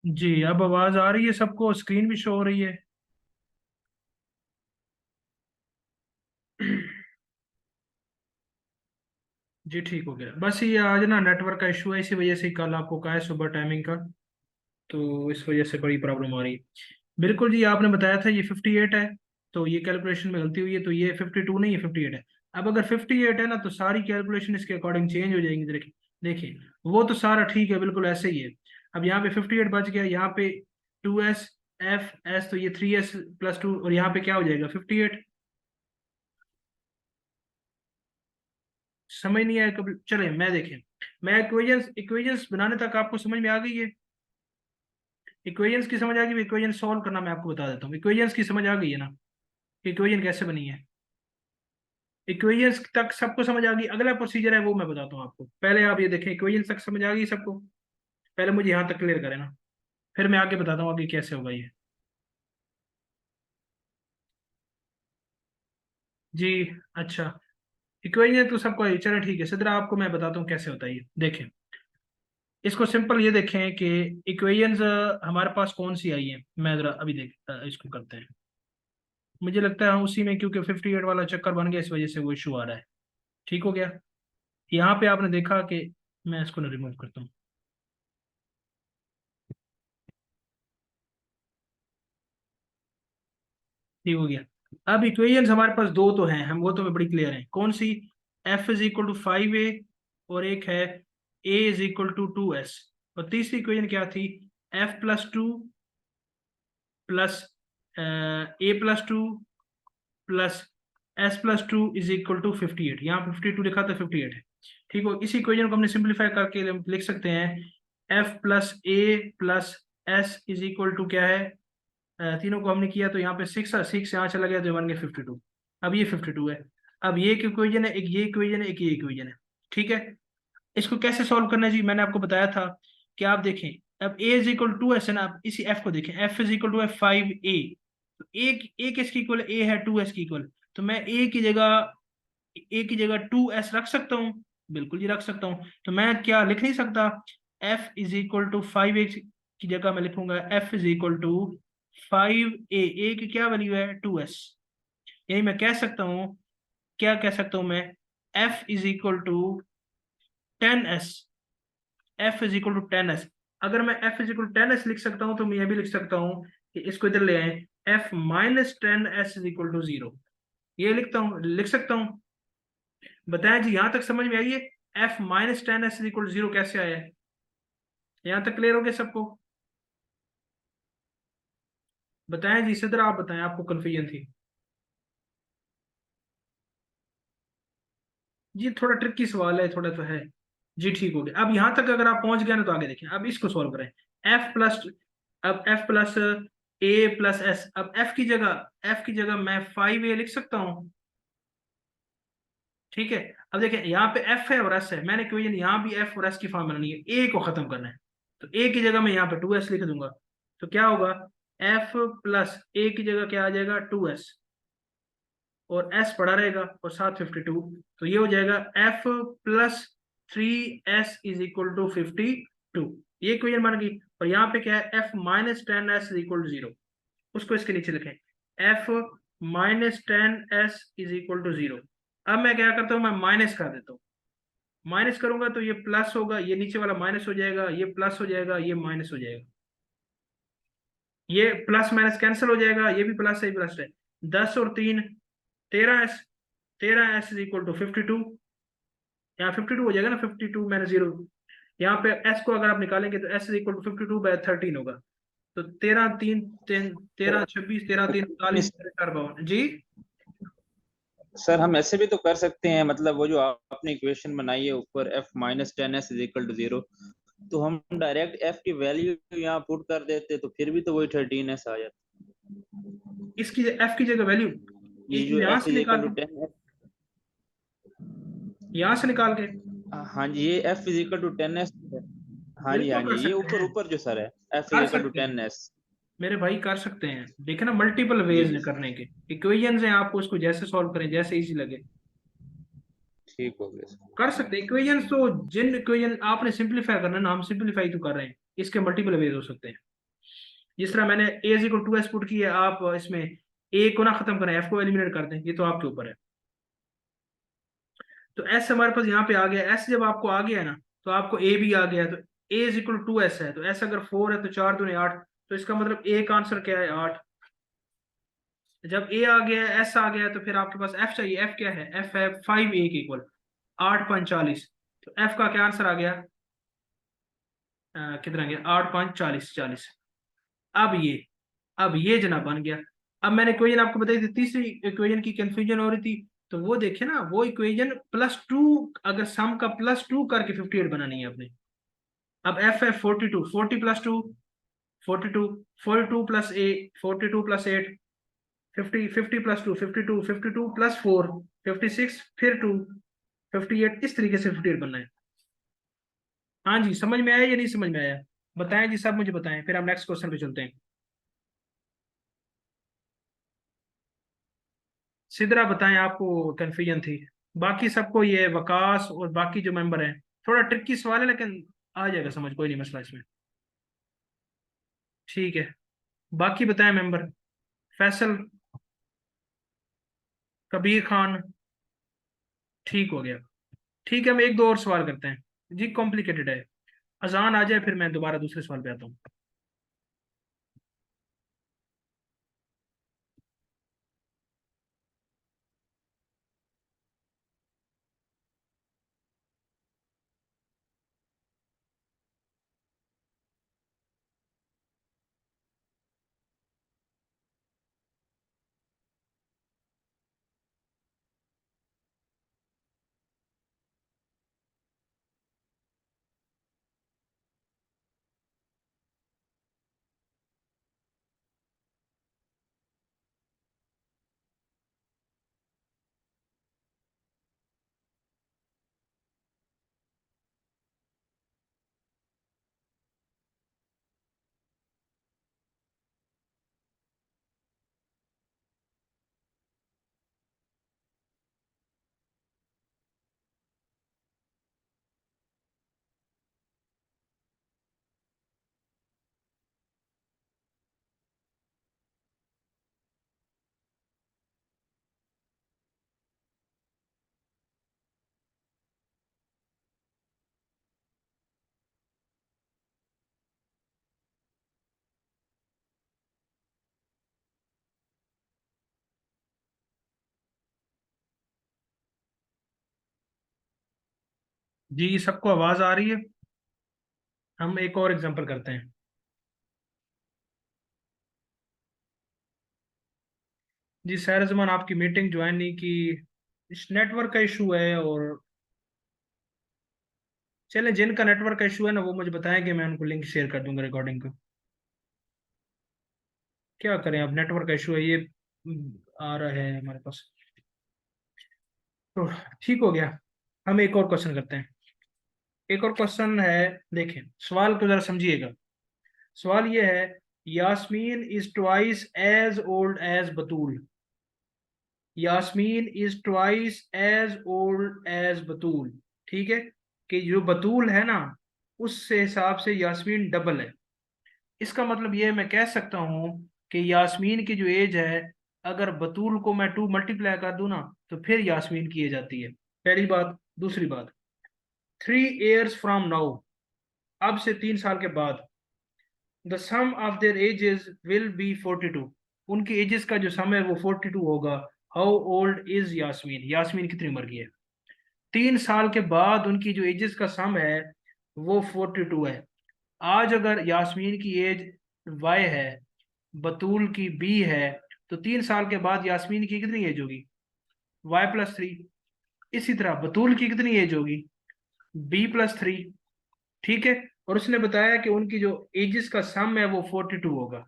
जी अब आवाज आ रही है सबको, स्क्रीन भी शो हो रही है। जी ठीक हो गया। बस ये आज ना नेटवर्क का इशू है, इसी वजह से कल आपको कहा है सुबह टाइमिंग का, तो इस वजह से बड़ी प्रॉब्लम आ रही है। बिल्कुल जी, आपने बताया था ये 58 है, तो ये कैलकुलेशन में गलती हुई है, तो ये 52 नहीं है 58 है। अब अगर 58 है ना तो सारी कैलकुलेशन इसके अकॉर्डिंग चेंज हो जाएंगी। देखिए देखिए, वो तो सारा ठीक है, बिल्कुल ऐसे ही है। अब यहाँ पे 58 बच गया, यहाँ पे 2s एफ एस, तो ये 3s+2, और यहाँ पे क्या हो जाएगा 58। समझ नहीं आया कभी, चले मैं देखें, मैं इक्वेशंस इक्वेशंस बनाने तक आपको समझ में आ गई है। इक्वेशंस की समझ आ गई, इक्वेशन सॉल्व करना मैं आपको बता देता हूँ। इक्वेशंस की समझ आ गई है ना, इक्वेशन कैसे बनी है। इक्वेशंस तक सबको समझ आ गई, अगला प्रोसीजर है वो मैं बताता हूँ आपको। पहले आप ये देखें, इक्वेशन तक समझ आ गई सबको, पहले मुझे यहाँ तक क्लियर करें ना, फिर मैं आगे बताता हूँ आगे कैसे होगा ये। जी अच्छा, इक्वेशन तो सबको आई, चलो ठीक है, सिद्रा आपको मैं बताता हूँ कैसे होता है ये। देखें इसको सिंपल ये देखें कि इक्वेशंस हमारे पास कौन सी आई है। मैं जरा अभी देख इसको करते हैं। मुझे लगता है उसी में, क्योंकि 58 वाला चक्कर बन गया, इस वजह से वो इशू आ रहा है। ठीक हो गया। यहाँ पे आपने देखा कि, मैं इसको ना रिमूव करता हूँ। ठीक हो गया। अब इक्वेशंस हमारे पास दो तो हैं, हम वो तो बड़ी क्लियर हैं। कौन सी? f = 5a, और एक है a = 2s। और तीसरी इक्वेशन क्या थी? f+2 + a+2 + s+2 = 58। यहाँ 52 लिखा था, 58 है। ठीक हो, इसी इक्वेशन को हमने सिंप्लीफाई करके हम लिख सकते हैं f+a+s क्या है, तीनों को हमने किया तो यहाँ पे 6 यहाँ चला गया तो बन गया 52। अब ये 52 है। अब ये एक इक्वेशन है, एक ये इक्वेशन है, एक ये इक्वेशन है। ठीक है। इसको कैसे सॉल्व करना है जी, मैंने आपको बताया था कि आप देखें, अब a = 2s है ना, आप इसी f को देखें, f = 5a। तो एक इसकी इक्वल a है, 2s की इक्वल, तो मैं a की जगह 2s रख सकता हूँ। बिल्कुल जी रख सकता हूँ। तो मैं क्या लिख नहीं सकता, f = 5a की जगह मैं लिखूंगा f = 5a, की क्या वैल्यू है 2s। यही मैं कह सकता हूँ, क्या कह सकता हूँ मैं, f = 10s, f = 10s। अगर मैं f = 10s लिख सकता हूँ तो मैं ये भी लिख सकता हूँ कि इसको इधर ले आए, f-10s = 0। ये लिख सकता हूँ। बताएं जी, यहां तक समझ में आई है? f-10s = 0 कैसे आया है? यहां तक क्लियर हो गया सबको? बताएं जी, सदर आप बताएं, आपको कंफ्यूजन थी। जी थोड़ा ट्रिकी सवाल है, थोड़ा तो है। जी ठीक हो गया। अब यहां तक अगर आप पहुंच गए ना तो आगे देखें, अब इसको सॉल्व करें। एफ प्लस अब f+a+s, अब f की जगह मैं 5a लिख सकता हूँ। ठीक है। अब देखें यहाँ पे f है और s है, मैंने क्यों यहाँ भी f और s की फॉर्म बनानी है, a को खत्म करना है। तो a की जगह मैं यहाँ पे 2s लिख दूंगा। तो क्या होगा, f+a की जगह क्या आ जाएगा 2s, और s पड़ा रहेगा और साथ 52। तो ये हो जाएगा f+3s = 52। ये इक्वेशन बन गई। और यहाँ पे क्या है, f-10s = 0। उसको इसके नीचे लिखें, f-10s = 0। अब मैं क्या करता हूँ, मैं माइनस कर देता हूँ। माइनस करूंगा तो ये प्लस होगा, ये नीचे वाला माइनस हो जाएगा, ये प्लस हो जाएगा, ये माइनस हो जाएगा। ये प्लस माइनस कैंसिल हो जाएगा, ये भी प्लस है, ये प्लस है। 10 और 3 13s, 13s = 52। यहाँ 52 हो जाएगा ना, 52 - 0। यहाँ पे s को अगर आप निकालेंगे तो s = 52/13 होगा। तो 13 3 13 26 13 3 नहीं 39 4 52 जी। सर, हम ऐसे भी तो कर सकते हैं, मतलब वो जो आपने इक्वेशन बनाई है ऊपर f-10s = 0, तो हम डायरेक्ट f की वैल्यू यहाँ पुट कर देते तो फिर भी तो वही 13s आ जाता। इसकी f की जगह वैल्यू ये जो यहाँ f से इज इक्वल निकाल टू के, 10, यहाँ से निकाल के हाँ जी, ये f is equal to 10s। हाँ जी, बिल्कुल हाँ कर जी, ये सकते ऊपर हैं, ऊपर जो सर है, f इज कर इक्वल टू सकते हैं 10s। मेरे भाई, कर सकते हैं। देखे ना, मल्टीपल जी वेज जी हैं सर, करने के। इक्वेशंस हैं, आपको उसको जैसे सॉल्व करें, जैसे इजी लगे ठीक हो गया सर। कर सकते हैं। इक्वेशंस तो, जिन इक्वेशन आपने सिंप्लीफाई करना है ना, हम सिंप्लीफाई तो कर रहे हैं, इसके मल्टीपल वेज हो सकते हैं। जिस तरह मैंने A is equal to S put की है, आप इसमें ए को ना खत्म करें, एफ को एलिमिनेट कर दें, ये तो आपके ऊपर है। तो एस हमारे पास यहाँ पे आ गया, एस जब आपको आ गया है ना, तो आपको ए भी आ गया है, तो ए इज इक्वल टू एस है, तो एस अगर 4 है तो 4 दूनी 8, तो इसका मतलब ए का आंसर क्या है, 8। जब ए आ गया है, एस आ गया है, तो फिर आपके पास एफ चाहिए, एफ क्या है, एफ है 5 ए के इक्वल, 8 5 40, तो एफ का क्या आंसर आ गया, कितना गया, 8 5 40 40। अब ये अब ये जनाब बन गया। अब मैंने इक्वेशन आपको बताई थी, तीसरी इक्वेशन की कंफ्यूजन हो रही थी, तो वो देखे ना, वो इक्वेशन +2, अगर सम का +2 करके 58 बनानी है आपने। अब एफ है 42, 40 + 2 42, 42 + 8 42 + 8 50, 50 + 2 52, 52 + 4 56, फिर 2 58, इस तरीके से 58 बनना है। हाँ जी, समझ में आया या नहीं समझ में आया, बताएं जी, सब मुझे बताएं, फिर हम नेक्स्ट क्वेश्चन पे चलते हैं। सिदरा बताएं, आपको कंफ्यूजन थी, बाकी सबको ये वकास और बाकी जो मेंबर हैं, थोड़ा ट्रिकी सवाल है लेकिन आ जाएगा समझ, कोई नहीं मसला इसमें। ठीक है, बाकी बताएं मेंबर, फैसल, कबीर खान, ठीक हो गया। ठीक है, हम एक दो और सवाल करते हैं जी, कॉम्प्लिकेटेड है, अजान आ जाए फिर मैं दोबारा दूसरे सवाल पे आता हूँ। जी सबको आवाज आ रही है, हम एक और एग्जांपल करते हैं। जी सैर जमान आपकी मीटिंग ज्वाइन नहीं की, इस नेटवर्क का इशू है, और चले जिनका नेटवर्क का इशू है ना वो मुझे बताएं कि मैं उनको लिंक शेयर कर दूंगा रिकॉर्डिंग का। क्या करें, अब नेटवर्क का इशू है ये, आ रहा है हमारे पास, तो ठीक हो गया। हम एक और क्वेश्चन करते हैं, एक और क्वेश्चन है, देखें सवाल को जरा समझिएगा। सवाल ये है, Yasmeen is twice as old as Batool, Yasmeen is twice as old as Batool, ठीक है, कि जो बतूल है ना, उस हिसाब से यास्मीन डबल है। इसका मतलब ये मैं कह सकता हूँ कि यास्मीन की जो एज है, अगर बतूल को मैं 2 मल्टीप्लाई कर दूं ना, तो फिर यास्मीन की एज आती है, पहली बात। दूसरी बात, 3 years फ्रॉम नाउ, अब से 3 साल के बाद, the sum of their ages will be 42, उनकी एजेस का जो सम है वो 42 होगा। How old is Yasmeen, Yasmeen कितनी उम्र की है। 3 साल के बाद उनकी जो एजेस का सम है वो 42 है। आज अगर यास्मीन की एज वाई है, बतूल की बी है, तो 3 साल के बाद यास्मीन की कितनी एज होगी, y + 3। इसी तरह बतूल की कितनी एज होगी, b + 3, ठीक है। और उसने बताया कि उनकी जो एजेस का सम है वो 42 होगा।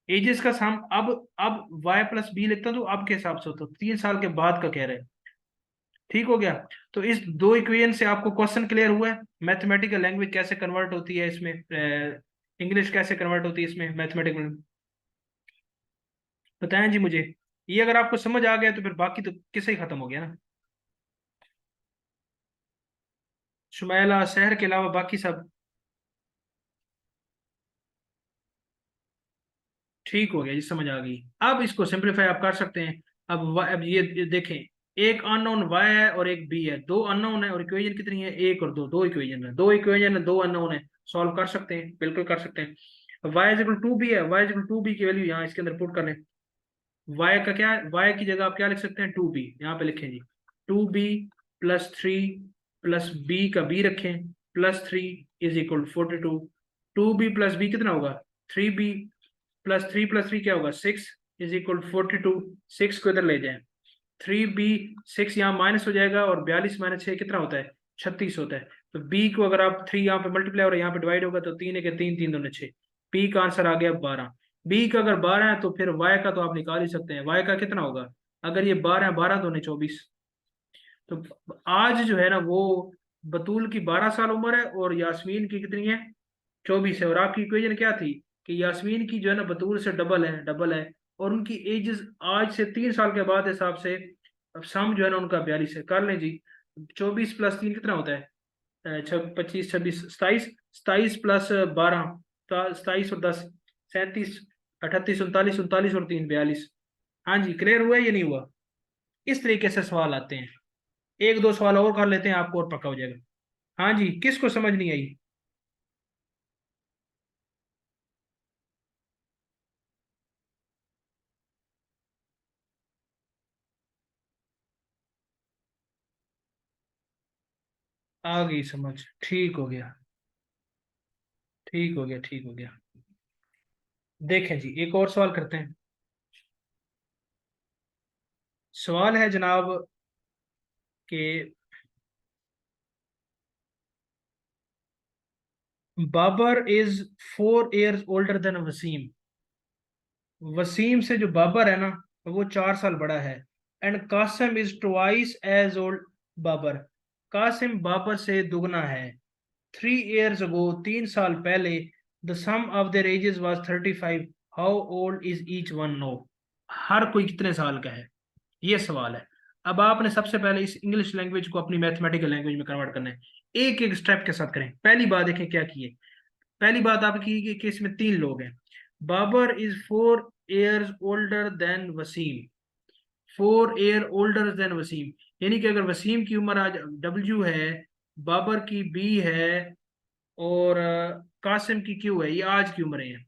एजेस का सम, अब y + b लिखता तो अब के हिसाब से होता, 3 साल के बाद का कह रहे हैं, ठीक हो गया। तो इस दो इक्वेशन से आपको क्वेश्चन क्लियर हुआ है, मैथमेटिकल लैंग्वेज कैसे कन्वर्ट होती है इसमें, इंग्लिश कैसे कन्वर्ट होती है इसमें मैथमेटिकल, बताएं जी मुझे। ये अगर आपको समझ आ गया तो फिर बाकी तो किसे ही खत्म हो गया ना। शुमैला, शहर के अलावा बाकी सब। ठीक हो गया जी, समझ आ गई। अब इसको सिंपलीफाई आप कर सकते हैं। अब ये देखें, एक अननोन y है और एक b है, दो अननोन है, और इक्वेशन कितनी है, एक और दो, दो इक्वेशन है, दो इक्वेशन है, दो अननोन है। सॉल्व कर सकते हैं, बिल्कुल कर सकते हैं। y is equal to B है, y is equal to B की वैल्यू यहाँ इसके अंदर पुट कर लें। y का क्या है, y की जगह आप क्या लिख सकते हैं, टू बी, यहाँ पे लिखें जी। Two B plus three plus B का b रखें, plus three is equal 42। Two B plus B कितना होगा, थ्री बी प्लस थ्री क्या होगा, सिक्स इज इक्वल 42। सिक्स को इधर ले जाएं, थ्री बी, सिक्स यहाँ माइनस हो जाएगा, और 42 माइनस छः कितना होता है, 36 होता है। तो बी को अगर आप थ्री यहाँ पे मल्टीप्लाई और यहाँ पे डिवाइड होगा तो तीन है कि तीन, तीन दोनों छः। बी का आंसर आ गया 12। बी का अगर 12 है तो फिर वाई का तो आप निकाल ही सकते हैं, वाई का कितना होगा, अगर ये 12 है, 12 दूनी 24। तो आज जो है ना वो बतूल की 12 साल उम्र है और यास्मीन की कितनी है, 24 है। और आपकी इक्वेशन क्या थी कि यास्मीन की जो है ना बतूल से डबल है, डबल है, और उनकी एजेस आज से 3 साल के बाद हिसाब से अब सम जो है ना उनका 42 है। कर लें जी, 24 प्लस तीन कितना होता है, 25, 26, 27, 27 प्लस 12, तो 27 और 10, 37, 38, 39, 39 और तीन 42। हाँ जी, क्लियर हुआ है या नहीं हुआ। इस तरीके से सवाल आते हैं। एक दो सवाल और कर लेते हैं, आपको और पक्का हो जाएगा। हाँ जी, किसको समझ नहीं आई। आ गई समझ, ठीक हो गया, ठीक हो गया, ठीक हो गया। देखें जी, एक और सवाल करते हैं। सवाल है जनाब कि Babar is 4 years older than Waseem. Waseem से जो बाबर है ना वो 4 साल बड़ा है। And Qasim is twice as old Babar. Qasim Babar से दुगना है। 3 years अगो, 3 साल पहले, the sum of their ages was 35। How old is each one now. हर कोई कितने साल का है, ये सवाल है। अब आपने सबसे पहले इस इंग्लिश लैंग्वेज को अपनी मैथमेटिकल लैंग्वेज में कन्वर्ट करना है। एक एक स्टेप के साथ करें। पहली बात देखें क्या की है। पहली बात आपकी कि इसमें तीन लोग हैं। Babar is 4 years older than Waseem. 4 year older than Waseem, यानी कि अगर वसीम की उम्र आज डब्ल्यू है, बाबर की बी है, और कासिम की क्यू है, ये आज की उम्रें हैं।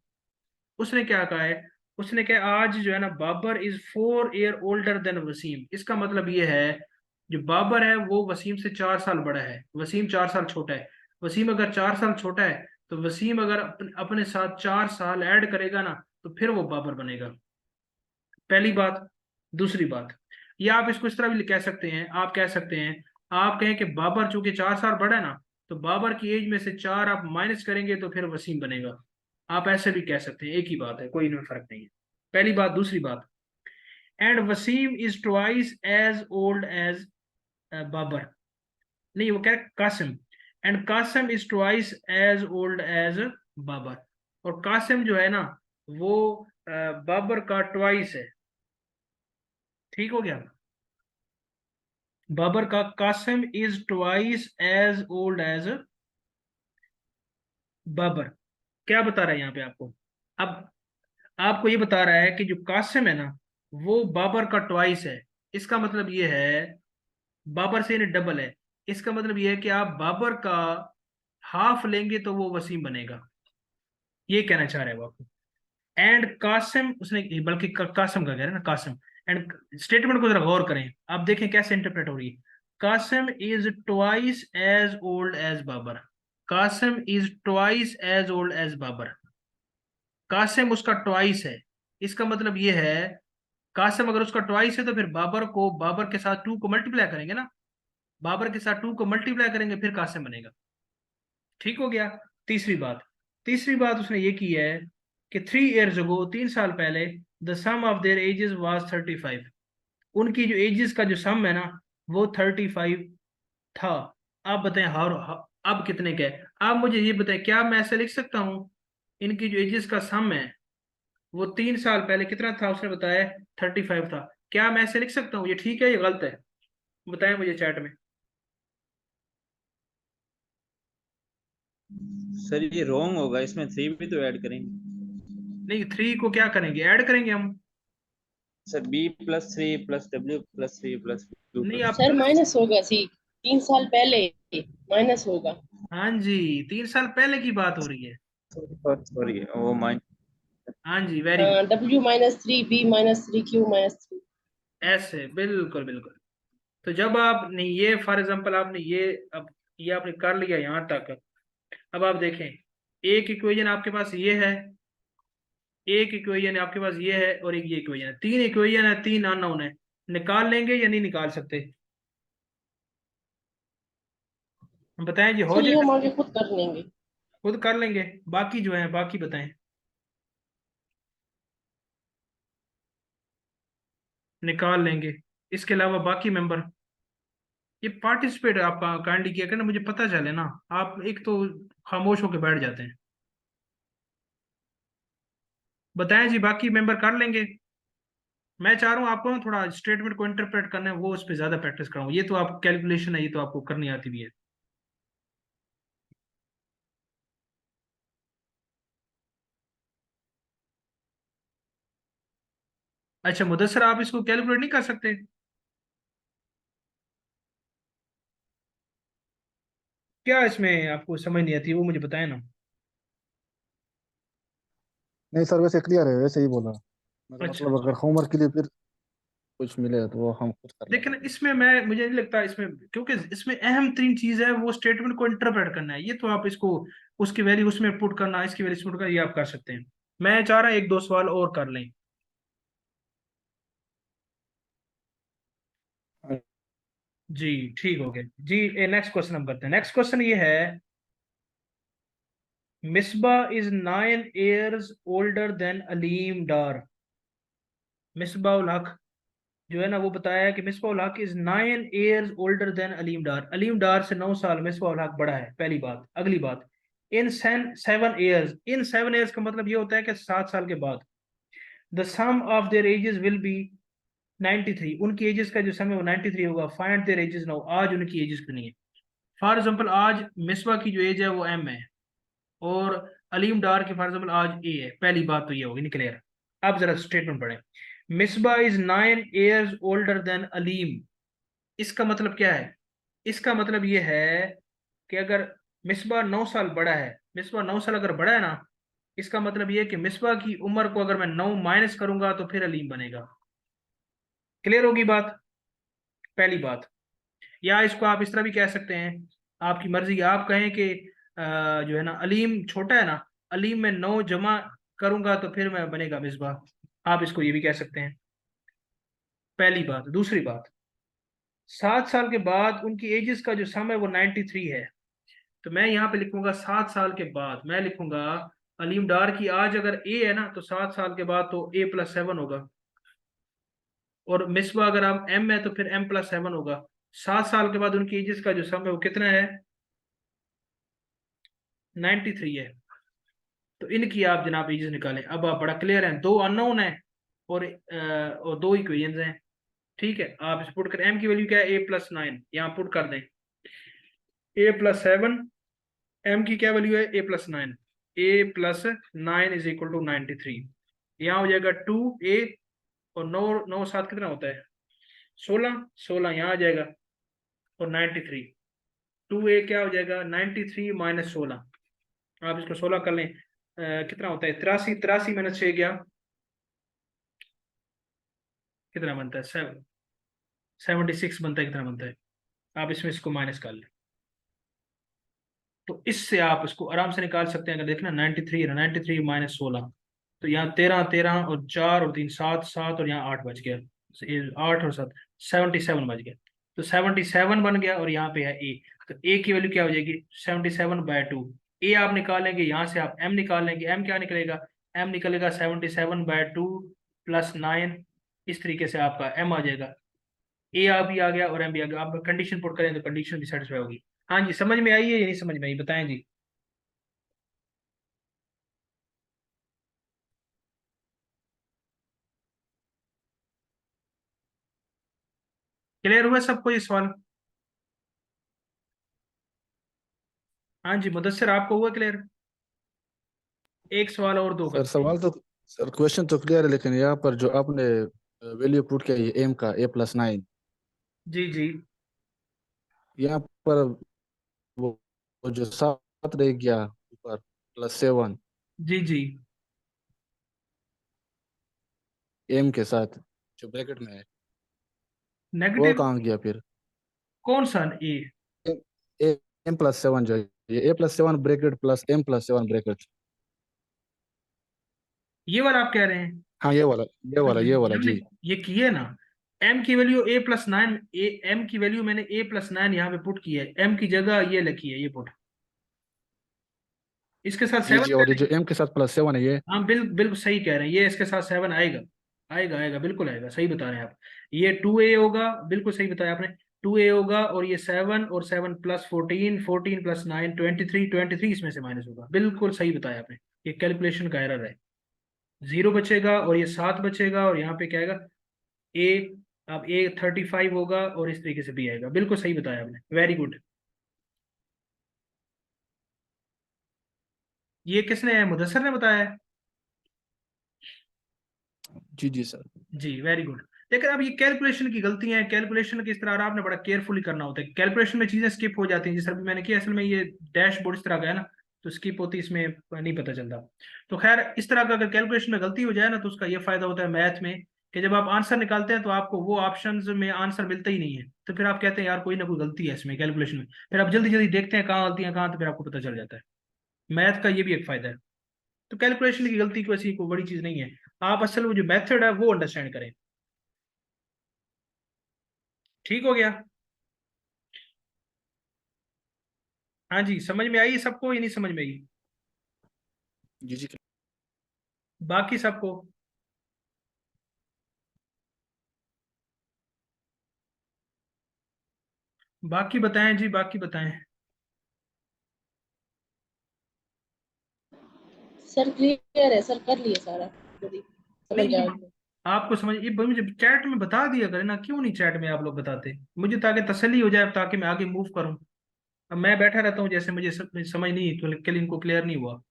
उसने क्या कहा है, उसने कहा आज जो है ना Babar is 4 year older than Waseem. इसका मतलब ये है जो बाबर है वो वसीम से 4 साल बड़ा है, वसीम 4 साल छोटा है। वसीम अगर 4 साल छोटा है तो वसीम अगर अपने साथ 4 साल ऐड करेगा ना तो फिर वो बाबर बनेगा। पहली बात। दूसरी बात, या आप इसको इस तरह भी कह सकते हैं, आप कह सकते हैं, आप कहें कि बाबर चूंकि 4 साल बड़ा है ना, तो बाबर की एज में से चार आप माइनस करेंगे तो फिर वसीम बनेगा। आप ऐसे भी कह सकते हैं, एक ही बात है, कोई इनमें फर्क नहीं है। पहली बात। दूसरी बात, and Waseem is twice as old as Babar. नहीं, वो क्या है, Qasim. And Qasim is twice as old as Babar. और कासिम जो है ना वो बाबर का ट्वाइस है। ठीक हो गया। बाबर का Qasim is twice as old as Babar. क्या बता रहा है यहाँ पे आपको। अब आपको ये बता रहा है कि जो कासिम है ना वो बाबर का ट्वाइस है। इसका मतलब ये है, बाबर से डबल है। इसका मतलब ये है कि आप बाबर का हाफ लेंगे तो वो वसीम बनेगा। ये कहना चाह रहे हैं वो आपको। एंड कासिम, उसने बल्कि कासिम का कह रहे हैं ना, कासिम। एंड स्टेटमेंट को जरा गौर करें, आप देखें कैसे इंटरप्रेट हो रही है। Qasim is twice as old as Babar. Qasim is twice as old as Babar. Qasim उसका ट्वाइस है। इसका मतलब ये है, कासिम अगर उसका ट्वाइस है तो फिर बाबर को, बाबर के साथ टू को मल्टीप्लाई करेंगे ना, बाबर के साथ टू को मल्टीप्लाई करेंगे फिर कासिम बनेगा। ठीक हो गया। तीसरी बात। तीसरी बात उसने ये की है कि 3 years अगो, 3 साल पहले, the sum of their ages was 35। उनकी जो एजेस का जो सम है ना वो 35 था। आप बताएं हाउ, अब कितने का है। आप मुझे ये बताएं, क्या मैं ऐसे लिख सकता हूँ इनकी जो एजेस का सम है वो 3 साल पहले कितना था, उसने बताया 35 था। क्या मैं ऐसे लिख सकता हूँ, ये ठीक है या गलत है, बताएं मुझे चैट में। सर ये रॉन्ग होगा, इसमें थ्री भी तो ऐड करेंगे। नहीं, 3 को क्या करेंगे, ऐड करेंगे हम। Sir B plus three plus W plus three plus Q नहीं, प्लस। आप सर प्लस। माइनस होगा सी, 3 साल पहले माइनस होगा। हाँ जी, 3 साल पहले की बात हो रही है। सॉरी वो माइन। हाँ जी, very good. W-3 B-3 Q-3। ऐसे बिल्कुल बिल्कुल। तो जब आप नहीं, ये फॉर एग्जांपल आपने ये, अब ये आपने कर लिया यहाँ तक। अब आप देखें, एक इक्वेशन आपके पास ये है, एक इक्वेशन आपके पास ये है, और एक ये इक्वेशन है। 3 इक्वेशन है, 3 अननोन है। निकाल लेंगे या नहीं निकाल सकते? बताएं जी, हो सर ये जाएगा? हम आगे खुद कर लेंगे। खुद कर लेंगे। बाकी जो है, बाकी बताएं। निकाल लेंगे। इसके अलावा बाकी मेंबर, ये पार्टिसिपेट आप काइंडली किया करना, मुझे पता चले ना। आप एक तो खामोश होकर बैठ जाते हैं। बताएं जी, बाकी मेंबर कर लेंगे। मैं चाह रहा हूँ आपको ना थोड़ा स्टेटमेंट को इंटरप्रेट करना है, वो उस पर ज्यादा प्रैक्टिस कराऊँ। ये तो आप कैलकुलेशन है, ये तो आपको करनी आती भी है। अच्छा मुदस्सर, आप इसको कैलकुलेट नहीं कर सकते? क्या इसमें आपको समझ नहीं आती, वो मुझे बताएं ना। नहीं सर, वैसे क्लियर है, वैसे ही बोला। मेरा अच्छा मतलब अच्छा। अगर होमवर्क के लिए फिर कुछ मिले तो वो हम खुद कर देखिए लेंगे। ना, इसमें मैं, मुझे नहीं लगता इसमें, क्योंकि इसमें अहम 3 चीज है, वो स्टेटमेंट को इंटरप्रेट करना है। ये तो आप इसको, उसकी वैल्यू उसमें पुट करना, इसकी वैल्यू पुट करना, ये आप कर सकते हैं। मैं चाह रहा हूँ एक दो सवाल और कर लें। हाँ, जी, ठीक हो गया जी। नेक्स्ट क्वेश्चन हम करते हैं। नेक्स्ट क्वेश्चन ये है, Misbah is 9 years older than Aleem Dar. Misbah ul Haq जो है ना, वो बताया है कि Misbah ul Haq is 9 years older than Aleem Dar. Aleem Dar से 9 साल मिसबा उल हक बड़ा है, पहली बात। अगली बात, इन 7 years, इन 7 years का मतलब ये होता है कि 7 साल के बाद, the sum of their ages will be 93। उनकी एजेस का जो सम है वो 93 होगा। फाइंड देयर एजेस नाउ, आज उनकी एजेस कितनी है? फॉर एग्जाम्पल आज मिसबा की जो एज है वो M है, और अलीम डार की फॉर एग्जाम्पल आज A है। पहली बात तो ये होगी, क्लियर? अब जरा स्टेटमेंट पढ़ें। Misbah is 9 years older than Aleem. इसका मतलब क्या है? इसका मतलब ये है कि अगर मिसबा 9 साल बड़ा है, मिसबा 9 साल अगर बड़ा है ना, इसका मतलब ये है कि मिसबा की उम्र को अगर मैं 9 माइनस करूंगा तो फिर अलीम बनेगा। क्लियर होगी बात? पहली बात। या इसको आप इस तरह भी कह सकते हैं, आपकी मर्जी। आप कहें कि जो है ना, अलीम छोटा है ना, अलीम में 9 जमा करूंगा तो फिर मैं बनेगा मिसबा। आप इसको ये भी कह सकते हैं, पहली बात। दूसरी बात, 7 साल के बाद उनकी एजेस का जो सम है वो 93 है। तो मैं यहाँ पे लिखूंगा 7 साल के बाद, मैं लिखूंगा अलीम डार की आज अगर ए है ना, तो 7 साल के बाद तो A+7 होगा। और मिसबा अगर आप M है तो फिर M+7 होगा। 7 साल के बाद उनकी एजेस का जो सम है वो कितना है? 93 है। तो इनकी आप जनाब एजेस निकालें। अब आप बड़ा क्लियर हैं, 2 अननोन है, और 2 इक्वेशंस हैं। ठीक है, आप इस पुट करें। M की वैल्यू क्या है? A+9, यहाँ पुट कर दें। A+7, M की क्या वैल्यू है? A+9। A+9 is equal to 93। यहाँ हो जाएगा 2A, और 9 9 7 कितना होता है? 16, 16 यहाँ आ जाएगा, और 93। 2A क्या हो जाएगा? 93 माइनस 16। आप इसको 16 कर लें, कितना होता है? 83, 83 माइनस 6 गया, कितना बनता है? 76 बनता है। कितना बनता है? आप इसमें इसको माइनस कर लें, तो इससे आप इसको आराम से निकाल सकते हैं। अगर देखना 93 है ना, 93 माइनस 16, तो यहाँ 13, 13 और 4 और 3 7, 7 और यहाँ 8 बच गया। तो ये 8 और 7, 77 बच गया। तो 77 बन गया, और यहाँ पे है ए। तो ए की वैल्यू क्या हो जाएगी? 77/2। ए आप निकालेंगे, यहाँ से आप एम निकालेंगे। एम क्या निकलेगा? एम निकलेगा 77/2 प्लस 9। इस तरीके से आपका एम आ जाएगा। ए आ भी आ गया और एम भी आ गया। आप कंडीशन पुट करें तो कंडीशन भी सेटिस्फाई होगी। हाँ जी, समझ में आई है या नहीं समझ में आई? बताएं जी। क्लियर हुआ सबको ये सवाल? हाँ जी मुदस्सिर, आपको हुआ क्लियर? एक सवाल और दो सर करते हैं। सवाल तो सर क्वेश्चन तो क्लियर है, लेकिन यहाँ पर जो आपने वैल्यू पुट किया है एम का A+9, जी जी यहाँ पर वो जो 7 रह गया ऊपर +7 जी जी। एम के साथ जो ब्रैकेट में है, वो नेगेटिव? कहाँ गया फिर? कौन सा ए? M+7 जो है, ये A+7 bracket plus M+7 bracket. ये वाला आप कह रहे हैं? हाँ ये वाला, ये तो वाला, ये वाला हमने जी। ये किए ना, एम की वैल्यू A+9, एम की वैल्यू मैंने A+9 यहाँ पे पुट की है, एम की जगह ये लिखी है, ये पुट, इसके साथ जी 7 जी, और ये पहले। जो M के साथ +7 है ये। हाँ बिल्कुल सही कह रहे हैं, ये इसके साथ 7 आएगा। आएगा आएगा, बिल्कुल आएगा, सही बता रहे हैं आप। ये 2A होगा, बिल्कुल सही बताया आपने। 2A होगा, और ये 7, और 7 प्लस 14, 14 प्लस 9 23, 23 इसमें से माइनस होगा, बिल्कुल सही बताया आपने। ये कैलकुलेशन का एरर है। 0 बचेगा, और ये 7 बचेगा, और यहाँ पे क्या आएगा? ए, अब A 35 होगा, और इस तरीके से भी आएगा, बिल्कुल सही बताया आपने, वेरी गुड। ये किसने, मुदस्सर ने बताया है? जी जी सर। जी वेरी गुड। लेकिन अब ये कैलकुलेशन की गलतियां हैं, कैलकुलेशन की इस तरह आपने बड़ा केयरफुली करना होता है, कैलकुलेशन में चीजें स्किप हो जाती हैं, जिस तरह भी मैंने किया, असल में ये डैशबोर्ड इस तरह का है ना, तो स्किप होती, इसमें नहीं पता चलता। तो खैर, इस तरह का अगर कैलकुलेशन में गलती हो जाए ना, तो उसका ये फायदा होता है मैथ में, कि जब आप आंसर निकालते हैं तो आपको वो ऑप्शंस में आंसर मिलता ही नहीं है, तो फिर आप कहते हैं यार कोई ना कोई गलती है इसमें कैलकुलेशन में, फिर आप जल्दी जल्दी देखते हैं कहाँ गलतियां कहाँ, तो फिर आपको पता चल जाता है। मैथ का ये भी एक फायदा है। तो कैलकुलेशन की गलती को ऐसी कोई बड़ी चीज नहीं है, आप असल वो जो मेथड है वो अंडरस्टैंड करें। ठीक हो गया? हाँ जी, समझ में आई सबको, ये नहीं समझ में आई? जी जी। बाकी सबको? बाकी बताएं जी, बाकी बताएं। सर क्लियर है सर, कर लिए सारा, पूरी समझ नहीं आ ये गया। आपको समझ, ये मुझे चैट में बता दिया करें ना, क्यों नहीं चैट में आप लोग बताते मुझे, ताकि तसल्ली हो जाए, ताकि मैं आगे मूव करूं। अब मैं बैठा रहता हूँ, जैसे मुझे समझ नहीं, तो इनको क्लियर नहीं हुआ।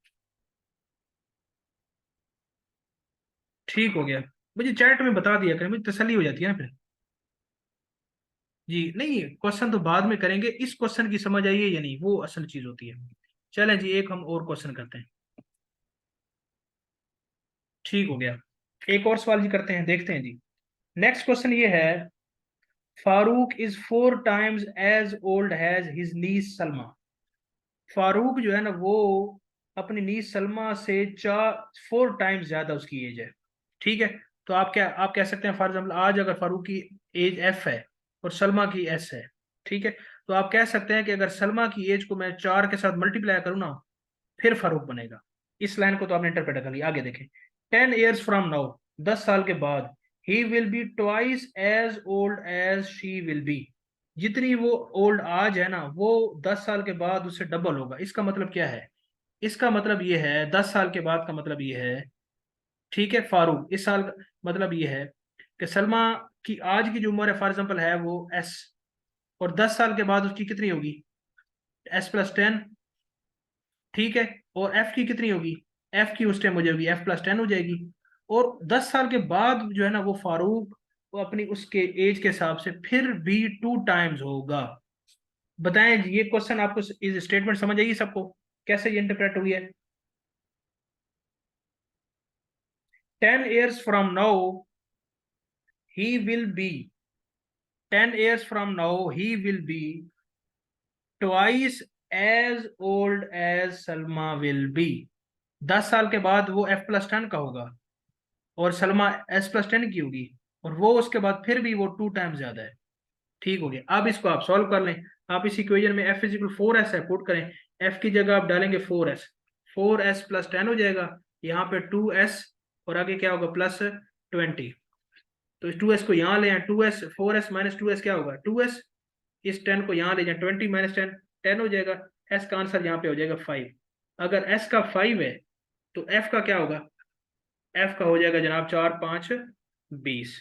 ठीक हो गया, मुझे चैट में बता दिया करें, मुझे तसल्ली हो जाती है ना फिर। जी नहीं, क्वेश्चन तो बाद में करेंगे, इस क्वेश्चन की समझ आई है या नहीं, वो असल चीज होती है। चलें जी, एक हम और क्वेश्चन करते हैं। ठीक हो गया, एक और सवाल जी करते हैं, देखते हैं जी। नेक्स्ट क्वेश्चन ये है, Farooq is 4 times as old as his niece Salma. Farooq जो है ना, वो अपनी नीस सलमा से 4 times ज्यादा उसकी एज है। ठीक है, तो आप कह सकते हैं, फॉर एग्जाम्पल आज अगर फारूक की एज F है, और सलमा की S है, ठीक है, तो आप कह सकते हैं कि अगर सलमा की एज को मैं 4 के साथ मल्टीप्लाई करूँ ना, फिर फारूक बनेगा। इस लाइन को तो आपने इंटरप्रेट कर लिया, आगे देखें। 10 years फ्रॉम नाउ, 10 साल के बाद, he will be twice as old as she will be. जितनी वो ओल्ड आज है ना, वो 10 साल के बाद उससे डबल होगा। इसका मतलब क्या है? इसका मतलब ये है, 10 साल के बाद का मतलब ये है, ठीक है, फारूक इस साल का मतलब ये है कि सलमा की आज की जो उम्र है, फॉर एग्जाम्पल है वो S, और 10 साल के बाद उसकी कितनी होगी? S+10। ठीक है, और F की कितनी होगी? F की उस टाइम हो जाएगी F+10 हो जाएगी। और 10 साल के बाद जो है ना, वो फारूक, वो अपनी उसके एज के हिसाब से फिर भी 2 times होगा। बताएं जी, ये क्वेश्चन आपको, इस स्टेटमेंट समझ आएगी सबको, कैसे ये इंटरप्रेट हुई है? 10 years from now he will be, 10 years from now he will be twice as old as Salma will be. 10 साल के बाद वो F+10 का होगा, और सलमा S+10 की होगी, और वो उसके बाद फिर भी वो 2 times ज्यादा है। ठीक हो गया, अब इसको आप सॉल्व कर लें। आप इस इक्वेशन में F = 4S है, पुट करें। F की जगह आप डालेंगे 4S, 4S+10 हो जाएगा, यहाँ पे 2S, और आगे क्या होगा? +20। तो इस 2S को यहाँ ले आए, 2S 4S माइनस 2S क्या होगा? 2S। इस 10 को यहाँ ले जाए, 20 माइनस 10 10 हो जाएगा। S का आंसर यहाँ पे हो जाएगा 5। अगर S का 5 है, तो F का क्या होगा? F का हो जाएगा जनाब 4 5 20।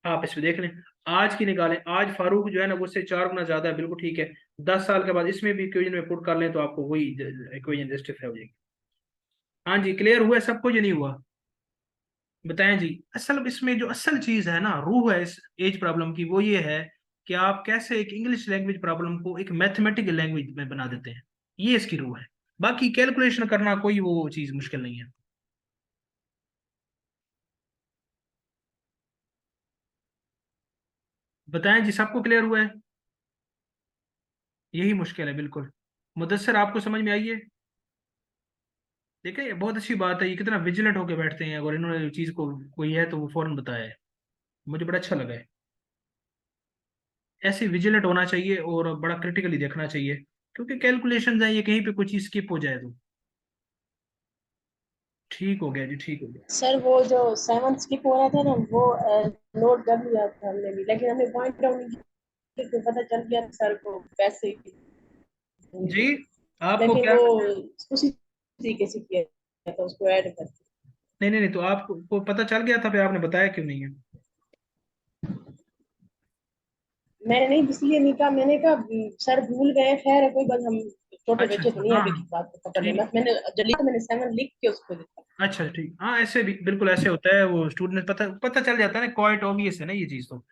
आप इसमें देख लें, आज की निकालें, आज फारूक जो है ना, वो उससे 4 गुना ज्यादा है, बिल्कुल ठीक है। 10 साल के बाद इसमें भी इक्वेशन में पुट कर लें, तो आपको वही इक्वेशन जस्टिफाई हो जाएगी। हाँ जी, क्लियर हुआ सबको, ये नहीं हुआ? बताएं जी। असल इसमें जो असल चीज है ना, रूह है इस एज प्रॉब्लम की, वो ये है कि आप कैसे एक इंग्लिश लैंग्वेज प्रॉब्लम को एक मैथमेटिकल लैंग्वेज में बना देते हैं। ये इसकी रूह है। बाकी कैलकुलेशन करना कोई वो चीज मुश्किल नहीं है। बताएं जी, सबको क्लियर हुआ है? यही मुश्किल है बिल्कुल। मुदस्सर आपको समझ में आई है? देखिए ये बहुत अच्छी बात है, ये कितना विजिलेंट होके बैठते हैं, अगर इन्होंने चीज को कोई है तो वो फौरन बताया है। मुझे बड़ा अच्छा लगा है। ऐसे विजिलेंट होना चाहिए और बड़ा क्रिटिकली देखना चाहिए, क्योंकि कैलकुलेशन है ये, कहीं पे कोई चीज स्किप हो जाए तो। ठीक हो गया जी, ठीक हो गया। सर वो जो 7 स्किप हो रहा था ना, वो नोट कर लिया था हमने भी, लेकिन हमें पॉइंट आउट नहीं किया, तो पता चल गया सर को पैसे ही जी, होंगे। आपको लेकिन क्या? वो उसी तरीके से किया था, उसको ऐड कर। नहीं नहीं नहीं, तो आपको पता चल गया था, फिर आपने बताया क्यों नहीं है? मैंने नहीं, इसलिए नहीं कहा, मैंने कहा सर भूल गए, खैर है कोई बात, हम छोटे अच्छा बच्चे अच्छा, तो नहीं है हाँ अभी हाँ, की बात को पकड़ लेना। ठीक। मैंने जो लिखा, मैंने 7 लिख के उसको लिखा। अच्छा ठीक, हाँ ऐसे भी बिल्कुल ऐसे होता है, वो स्टूडेंट पता पता चल जाता है ना, क्वाइट ऑब्वियस है ना ये चीज़ तो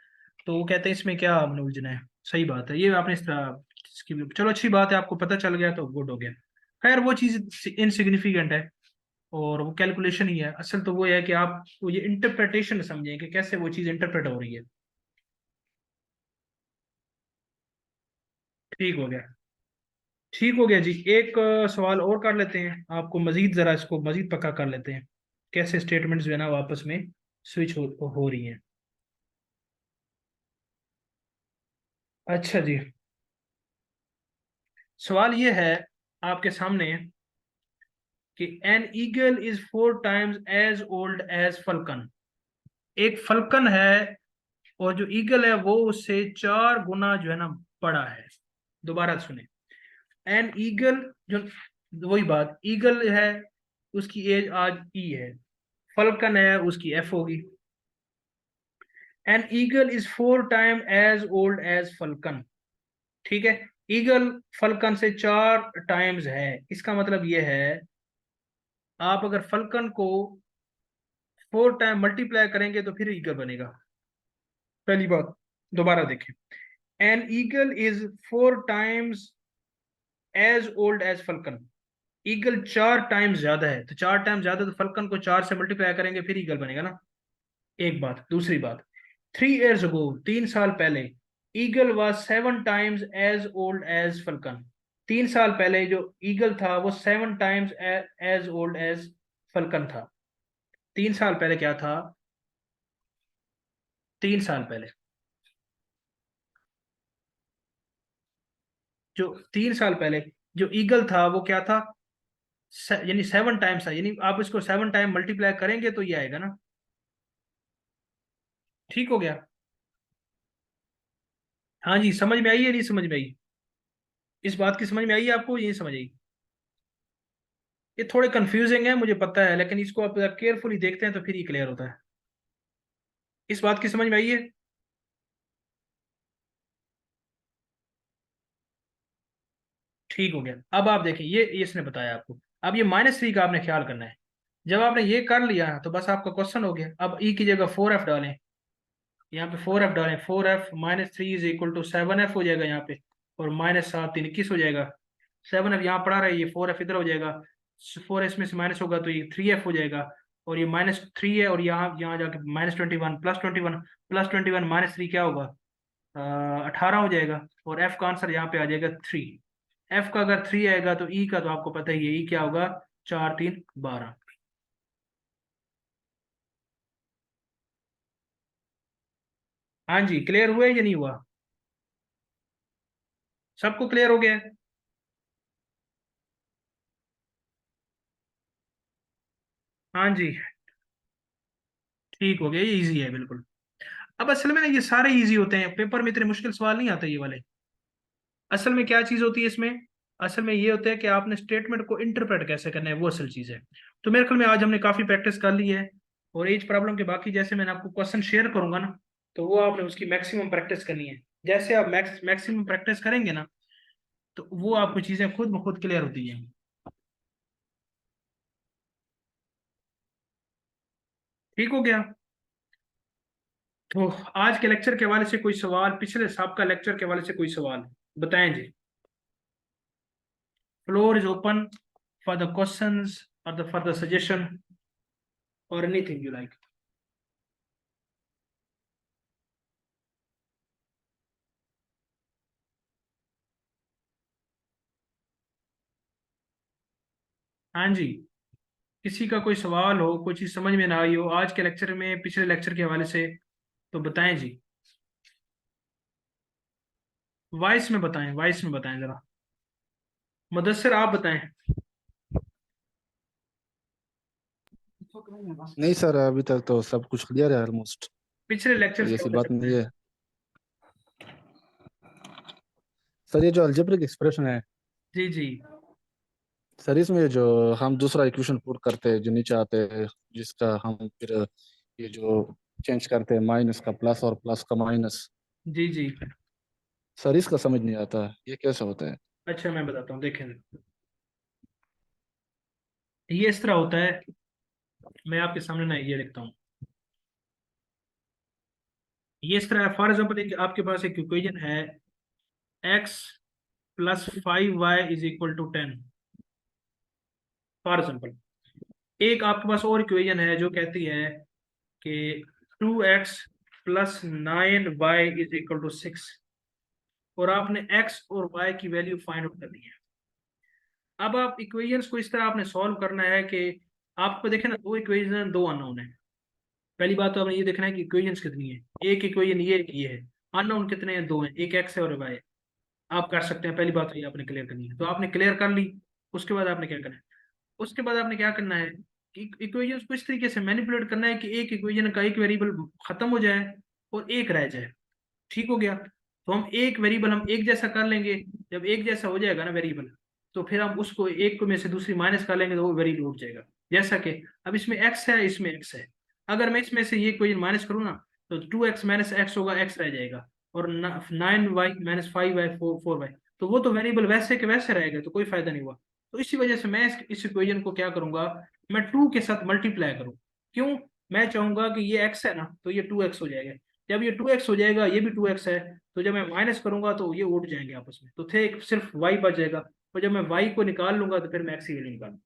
वो कहते हैं इसमें क्या हमने उलझना है। सही बात है, ये आपने इस तरह चलो अच्छी बात है, आपको पता चल गया तो गुड हो गया। खैर वो चीज़ इनसिग्निफिकेंट है, और वो कैलकुलेशन ही है। असल तो वो है कि आप वो ये इंटरप्रिटेशन समझें कि कैसे वो चीज़ इंटरप्रेट हो रही है। ठीक हो गया, ठीक हो गया जी। एक सवाल और कर लेते हैं, आपको मजीद जरा इसको मजीद पक्का कर लेते हैं, कैसे स्टेटमेंट्स जो है ना वो आपस में स्विच हो रही हैं। अच्छा जी, सवाल ये है आपके सामने कि an eagle is 4 times as old as falcon. एक फल्कन है, और जो ईगल है वो उससे 4 गुना जो है ना बड़ा है। दोबारा सुने। एन ईगल, जो वही बात, ईगल है उसकी एज आज ई है, फल्कन है उसकी एफ होगी। An eagle is 4 time as old as falcon. ठीक है, ईगल फल्कन से 4 टाइम्स है, इसका मतलब ये है आप अगर फल्कन को 4 टाइम मल्टीप्लाई करेंगे तो फिर ईगल बनेगा। पहली बात, दोबारा देखें। An eagle is 4 times as old as falcon. Eagle 4 times ज्यादा है, तो 4 टाइम्स ज्यादा, तो फल्कन को 4 से मल्टीप्लाई करेंगे फिर ईगल बनेगा ना। एक बात। दूसरी बात, 3 years ago, 3 साल पहले, eagle was 7 times as old as falcon. 3 साल पहले जो ईगल था वो 7 times as old as falcon था। 3 साल पहले क्या था? 3 साल पहले जो 3 साल पहले जो ईगल था वो क्या था? यानी 7 टाइम्स था, यानी आप इसको 7 टाइम मल्टीप्लाई करेंगे तो ये आएगा ना। ठीक हो गया। हाँ जी, समझ में आई या नहीं समझ में आई? इस बात की समझ में आई आपको, ये नहीं समझ आई? ये थोड़े कंफ्यूजिंग है मुझे पता है, लेकिन इसको आप केयरफुली देखते हैं तो फिर ये क्लियर होता है। इस बात की समझ में आई है? ठीक हो गया। अब आप देखें, ये इसने बताया आपको। अब ये -3 का आपने ख्याल करना है। जब आपने ये कर लिया तो बस आपका क्वेश्चन हो गया। अब ई की जगह 4f डालें, यहाँ पे 4f डालें, 4f -3 is equal to 7f हो जाएगा यहाँ पे, और -7 3 21 हो जाएगा। 7f यहाँ पड़ा रहा है, ये 4f इधर हो जाएगा, 4 में से माइनस होगा तो ये 3f हो जाएगा। और ये -3 है, और यहाँ यहाँ जाके -21 +21, +21 -3 क्या होगा? 18 हो जाएगा। और f का आंसर यहाँ पे आ जाएगा 3। f का अगर 3 आएगा तो e का तो आपको पता ही है, e क्या होगा? 4 3 12। हाँ जी, क्लियर हुआ है या नहीं हुआ? सबको क्लियर हो गया है? हाँ जी, ठीक हो गया, ये इजी है बिल्कुल। अब असल में ना ये सारे इजी होते हैं, पेपर में इतने मुश्किल सवाल नहीं आते ये वाले। असल में क्या चीज होती है इसमें? असल में ये होता है कि आपने स्टेटमेंट को इंटरप्रेट कैसे करना है, वो असल चीज है। तो मेरे ख्याल में आज हमने काफी प्रैक्टिस कर ली है। और एज प्रॉब्लम के बाकी जैसे मैंने आपको क्वेश्चन शेयर करूंगा ना, तो वो आपने उसकी मैक्सिमम प्रैक्टिस करनी है। जैसे आप मैक्सिमम प्रैक्टिस करेंगे ना, तो वो आपको चीजें खुद ब खुद क्लियर होती हैं। ठीक हो गया। तो आज के लेक्चर के हवाले से कोई सवाल, पिछले सबका लेक्चर के हवाले से कोई सवाल बताएं जी। Floor is open for the questions और द फॉर द सजेशन और एनीथिंग यू लाइक। हाँ जी, किसी का कोई सवाल हो, कोई चीज समझ में ना आई हो आज के लेक्चर में, पिछले लेक्चर के हवाले से, तो बताएं जी। वॉइस में बताएं जरा। मुदस्सिर आप बताएं। नहीं सर, अभी तक तो सब कुछ क्लियर है ऑलमोस्ट। पिछले कोई लेक्चर्स के ऐसी हवाले बात से नहीं बताएं। है सर। ये जो अलजेब्रिक एक्सप्रेशन है जी जी सर, इसमें जो हम दूसरा इक्वेशन पुट करते हैं जो नीचे आते हैं, जिसका हम फिर ये जो चेंज करते हैं माइनस का प्लस और प्लस का माइनस, जी जी। सर इसका समझ नहीं आता ये कैसे होता है। अच्छा मैं बताता हूँ, देखें ये इस तरह होता है। मैं आपके सामने ना ये लिखता हूँ। ये इस तरह है, फॉर एग्जाम्पल आपके पास एक इक्वेशन है x plus 5y is equal to 10, for example. एक आपके पास और इक्वेशन है जो कहती है कि 2x plus 9y is equal to 6, और आपने x और y की वैल्यू फाइंड आउट करनी है। अब आप इक्वेशंस को इस तरह आपने सॉल्व करना है कि आपको देखें ना, दो इक्वेशन दो अननोन है। पहली बात तो आपने ये देखना है कि इक्वेशंस कितनी है। एक इक्वेशन ये, एक ये है। अननोन कितने हैं? दो हैं, एक एक्स है और वाई है। आप कर सकते हैं, पहली बात तो ये आपने क्लियर करनी है, तो आपने क्लियर कर ली। उसके बाद आपने क्या करना है? उसके बाद आपने क्या करना है कि इक्वेशंस को इस तरीके से मैनिपुलेट करना है कि एक इक्वेशन का एक वेरिएबल खत्म हो जाए और एक रह जाए। ठीक हो गया। तो हम एक वेरिएबल हम एक जैसा कर लेंगे। जब एक जैसा हो जाएगा ना वेरिएबल, तो फिर हम उसको एक को में से दूसरी माइनस कर लेंगे तो वो वेरिएबल उठ जाएगा। जैसा कि अब इसमें एक्स है, इसमें एक्स है। अगर मैं इसमें से ये कोई माइनस करूँ ना, तो 2x माइनस एक्स होगा, एक्स रह जाएगा। और 9y माइनस 5y 4y, तो वो तो वेरिएबल वैसे के वैसे रहेगा, तो कोई फायदा नहीं हुआ। तो इसी वजह से मैं इस इक्वेशन को क्या करूंगा, मैं 2 के साथ मल्टीप्लाई करूँ। क्यों? मैं चाहूंगा कि ये x है ना, तो ये 2x हो जाएगा। जब ये 2x हो जाएगा, ये भी 2x है, तो जब मैं माइनस करूंगा तो ये उठ जाएंगे आपस में, तो थे सिर्फ y बच जाएगा। और जब मैं y को निकाल लूंगा तो फिर मैं x की वैल्यू निकाल।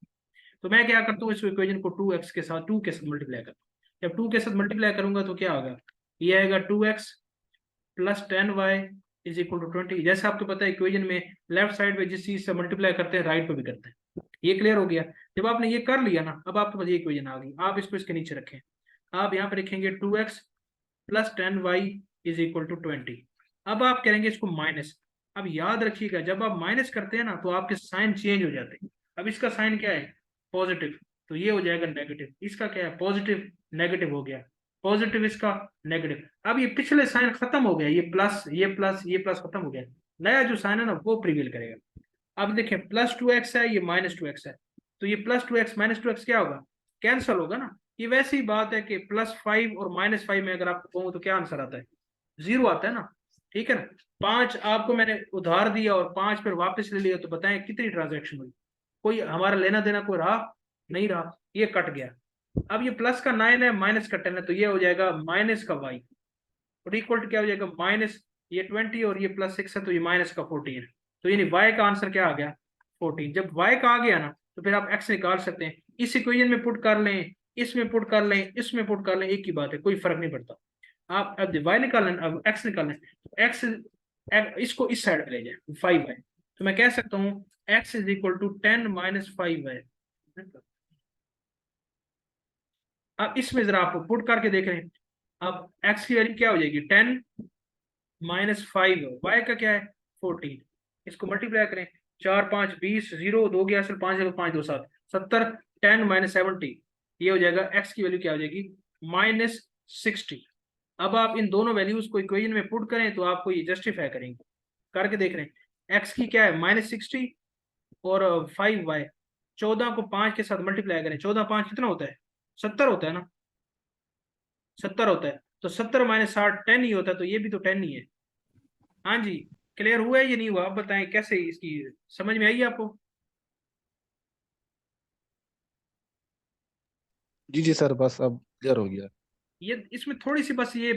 तो मैं क्या करता हूँ, इस इक्वेशन को 2x के साथ 2 के साथ मल्टीप्लाई करता हूँ। जब 2 के साथ मल्टीप्लाई करूंगा तो क्या होगा, ये आएगा 2x plus 10y is equal to 20। जैसे आपको पता है इक्वेशन में लेफ्ट साइड पे जिस चीज से मल्टीप्लाई करते हैं राइट पे भी करते हैं। ये क्लियर हो गया। जब आपने ये कर लिया ना, अब आपके पास ये इक्वेशन आ गई। आप इसको इसके नीचे रखें। आप यहाँ पे लिखेंगे 2x plus 10y is equal to 20। अब आप करेंगे इसको माइनस। अब याद रखिएगा, जब आप माइनस करते हैं ना तो आपके साइन चेंज हो जाते हैं। अब इसका साइन क्या है? पॉजिटिव, तो ये हो जाएगा नेगेटिव। इसका क्या है? पॉजिटिव, नेगेटिव हो गया। पॉजिटिव, इसका नेगेटिव। अब ये पिछले साइन खत्म हो गया, ये प्लस ये प्लस ये प्लस खत्म हो गया। नया जो साइन है ना वो प्रिवेल करेगा। अब देखें, प्लस 2x है, ये माइनस 2x है, तो ये प्लस 2x माइनस 2x क्या होगा? कैंसल होगा ना। ये वैसी बात है कि +5 और -5 में अगर आपको कहूँ तो क्या आंसर आता है? 0 आता है ना। ठीक है ना। 5 आपको मैंने उधार दिया और 5 फिर वापस ले लिया, तो बताएं कितनी ट्रांजेक्शन हुई? कोई हमारा लेना देना कोई रहा? नहीं रहा, ये कट गया। अब ये प्लस का 9 है, माइनस का 10 है, तो ये हो जाएगा माइनस का y, और इक्वल टू क्या हो जाएगा? माइनस ये 20 और ये +6 है, तो ये माइनस का 14 है। तो यानी y का आंसर क्या आ गया? 14। जब y का आ गया ना, तो फिर आप x निकाल सकते हैं। इस इक्वेशन में पुट कर लें, इसमें पुट कर लें, इसमें पुट कर लें, एक ही बात है, कोई फर्क नहीं पड़ता। आप अब y निकाल लें, अब x निकाल लें, तो x इसको इस साइड पे ले जाए 5y, तो मैं कह सकता हूँ x is equal to 10 minus 5y। अब इसमें जरा आप पुट करके देख रहे हैं। अब x की वैल्यू क्या हो जाएगी? 10 माइनस 5, वाई का क्या है? 14। इसको मल्टीप्लाई करें, 4 5 20, 0 दो गया, सिर्फ 5 5 2 7 70, 10 माइनस 70, ये हो जाएगा x की वैल्यू क्या हो जाएगी? -60। अब आप इन दोनों वैल्यूज को इक्वेशन में पुट करें तो आपको ये जस्टिफाई करेंगे। करके देख रहे हैं, x की क्या है? -60 और 5y। 14 को 5 के साथ मल्टीप्लाई करें, 14 5 कितना होता है? 70 होता है ना। 70 होता है, तो 70 माइनस 60 10 ही होता है, तो ये भी तो 10 ही है। हाँ जी। क्लियर हुआ है ये नहीं हुआ? आप बताएं कैसे, इसकी समझ में आई आपको? जी जी सर, बस अब क्लियर हो गया। ये इसमें थोड़ी सी बस ये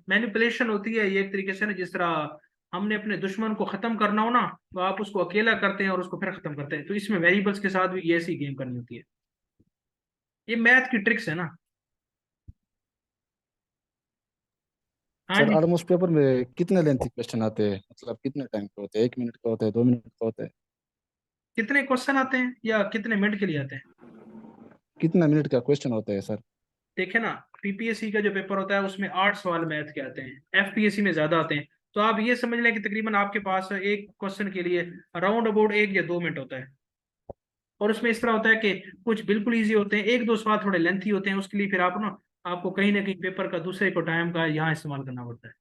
मैनिपुलेशन होती है, ये एक तरीके से ना, जिस तरह हमने अपने दुश्मन को खत्म करना हो ना, तो आप उसको अकेला करते हैं और उसको फिर खत्म करते हैं, तो इसमें वेरिएबल्स के साथ भी ये ऐसी गेम करनी होती है। ये मैथ की ट्रिक्स है ना। हाँ सर जी। ऑलमोस्ट पेपर में कितने लेंथी क्वेश्चन आते हैं, मतलब कितने टाइम के होते हैं, 1 मिनट का होता है, 2 मिनट का होता है? कितने क्वेश्चन आते हैं या कितने मिनट के लिए आते हैं? कितना मिनट का क्वेश्चन होता है सर? देखे ना, पीपीएससी का जो पेपर होता है उसमें 8 सवाल मैथ के आते हैं, एफपीएससी में ज्यादा आते हैं। तो आप ये समझ लें कि तकरीबन आपके पास एक क्वेश्चन के लिए अराउंड अबाउट 1 या 2 मिनट होता है। और उसमें इस तरह होता है कि कुछ बिल्कुल इजी होते हैं, एक दो सवाल थोड़े लेंथी होते हैं, उसके लिए फिर आप ना, आपको कहीं ना कहीं पेपर का दूसरे को टाइम का यहाँ इस्तेमाल करना पड़ता है।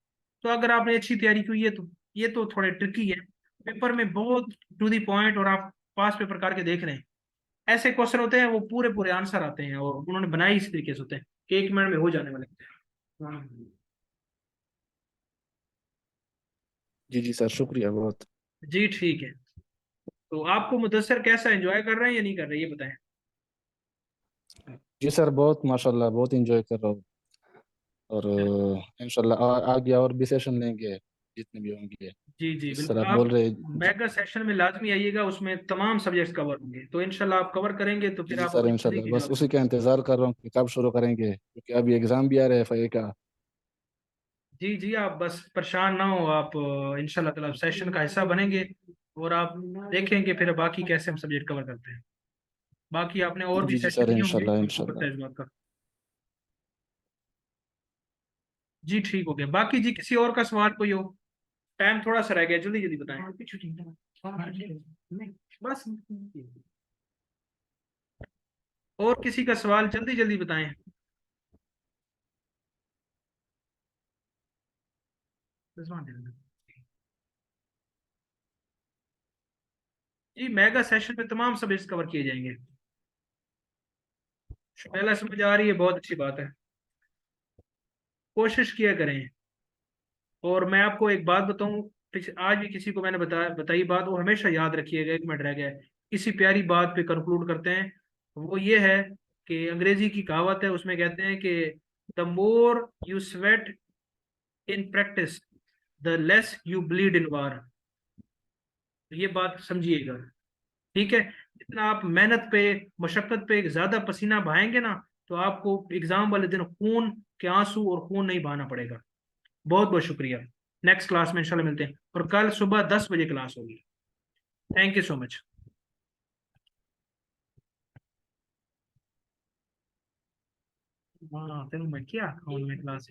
तो अगर आपने अच्छी तैयारी की है तो ये तो थोड़े ट्रिकी है, पेपर में बहुत टू दी पॉइंट, और आप पास पेपर करके देख रहे हैं, ऐसे क्वेश्चन होते हैं वो पूरे पूरे आंसर आते हैं, और उन्होंने बनाए इस तरीके से होते हैं कि 1 मिनट में हो जाने वाले होते हैं। हाँ। जी जी सर, शुक्रिया बहुत। जी ठीक है। तो आपको मुदस्सर कैसा एंजॉय कर रहे हैं या नहीं कर रहे, ये बताएं। जी सर, बहुत माशाल्लाह, बहुत इंजॉय कर रहा हूँ। और इंशाल्लाह आगे और भी सेशन लेंगे जितने भी होंगे। जी जी जिस बिल्कुल, तरह आप आप बोल रहे मेगा सेशन में लाजमी आइएगा, उसमें तमाम सब्जेक्ट्स कवर होंगे, तो इंशाल्लाह आप कवर करेंगे तो जी फिर जी आप सर, अपनी इंशाल्लाह जिंदगी बस जो उसी का इंतजार कर रहा हूँ कि कब शुरू करेंगे, क्योंकि अभी एग्जाम भी आ रहा है FIA का। जी जी, आप बस परेशान ना हो, आप इंशाल्लाह ताला सेशन का हिस्सा बनेंगे, और आप देखेंगे फिर बाकी कैसे हम सब्जेक्ट कवर करते हैं। बाकी आपने और भी जी जी सेशन सर, दिए होंगे, इंशाल्लाह आपको पता इंशाल्लाह। है इस बात का। जी ठीक हो गया। बाकी जी किसी और का सवाल कोई हो? टाइम थोड़ा सा रह गया, जल्दी जल्दी बताएं बस। और किसी का सवाल जल्दी जल्दी बताएं। जी मेगा सेशन में तमाम सब्जेक्ट्स कवर किए जाएंगे। पहला समझ आ रही है, बहुत अच्छी बात है, कोशिश किया करें। और मैं आपको एक बात बताऊं, आज भी किसी को मैंने बताई बात, वो हमेशा याद रखिएगा, 1 मिनट रह गया है, इसी प्यारी बात पे कंक्लूड करते हैं। वो ये है कि अंग्रेजी की कहावत है, उसमें कहते हैं कि the more you sweat in practice the less you bleed in war. ये बात समझिएगा, ठीक है? जितना आप मेहनत पे, मशक्कत पे ज्यादा पसीना बहाएंगे ना, तो आपको एग्जाम वाले दिन खून के आंसू और खून नहीं बहाना पड़ेगा। बहुत बहुत शुक्रिया। नेक्स्ट क्लास में इंशाल्लाह मिलते हैं, और कल सुबह 10 बजे क्लास होगी। Thank you so much. हाँ, तेरे मैं क्या क्लास